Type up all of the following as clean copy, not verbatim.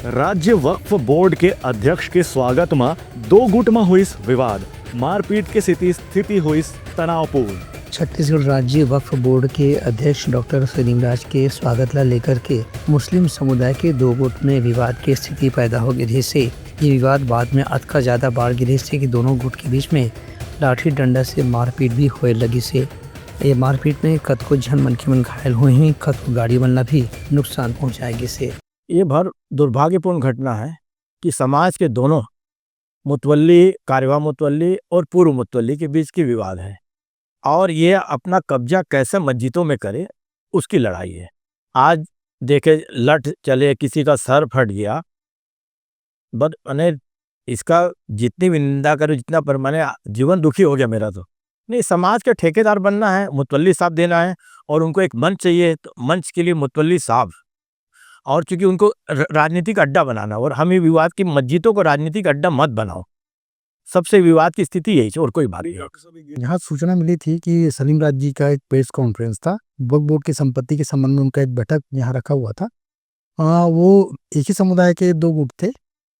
राज्य वक्फ बोर्ड के अध्यक्ष के स्वागत में दो गुट में हुई विवाद, मारपीट की स्थिति हुई तनावपूर्ण। छत्तीसगढ़ राज्य वक्फ बोर्ड के अध्यक्ष डॉक्टर सलीम राज के स्वागत ला लेकर के मुस्लिम समुदाय के दो गुट में विवाद की स्थिति पैदा हो गई, जिससे ये विवाद बाद में अध का ज्यादा बढ़ गई, जिससे कि दोनों गुट के बीच में लाठी डंडा से मारपीट भी होए लगी से। ये मारपीट में कद को जन मन के मन घायल हुए हैं, कद को गाड़ी बनना भी नुकसान पहुंचाएगी से। ये भर दुर्भाग्यपूर्ण घटना है कि समाज के दोनों मुतवल्ली, कार्यवाह मुतवल्ली और पूर्व मुतवल्ली के बीच की विवाद है और ये अपना कब्जा कैसे मस्जिदों में करे उसकी लड़ाई है। आज देखे लठ चले, किसी का सर फट गया, बट मैंने इसका जितनी भी निंदा करूँ, जितना पर मैंने जीवन दुखी हो गया मेरा। तो नहीं, समाज के ठेकेदार बनना है, मुतवल्ली साहब देना है और उनको एक मंच चाहिए, तो मंच के लिए मुतवल्ली साहब, और चूंकि उनको राजनीतिक अड्डा बनाना, और हम ये विवाद की मस्जिदों को राजनीतिक अड्डा मत बनाओ, सबसे विवाद की स्थिति यही है और कोई बात नहीं। यहाँ सूचना मिली थी कि सलीम राज जी का एक प्रेस कॉन्फ्रेंस था, वक्फ बोर्ड की संपत्ति के संबंध में उनका एक बैठक यहाँ रखा हुआ था। वो एक ही समुदाय के दो गुट थे,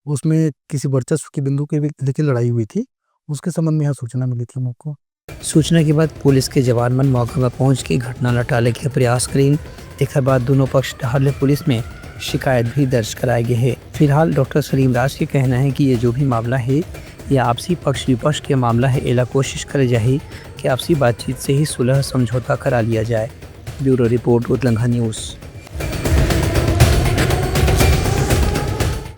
उसमें किसी वर्चस्व की बिंदु के लेकर लड़ाई हुई थी, उसके संबंध में यहाँ सूचना मिली थी हमको। सूचना के बाद पुलिस के जवान मन मौके पर पहुंच के घटना लटाने के प्रयास करें। एक बाद दोनों पक्ष ढाले पुलिस में शिकायत भी दर्ज कराई गई है। फिलहाल डॉक्टर सलीम राज के कहना है कि ये जो भी मामला है यह आपसी पक्ष विपक्ष के मामला है, एला कोशिश करे जाए कि आपसी बातचीत से ही सुलह समझौता करा लिया जाए। ब्यूरो रिपोर्ट, उत्तलंघा न्यूज़।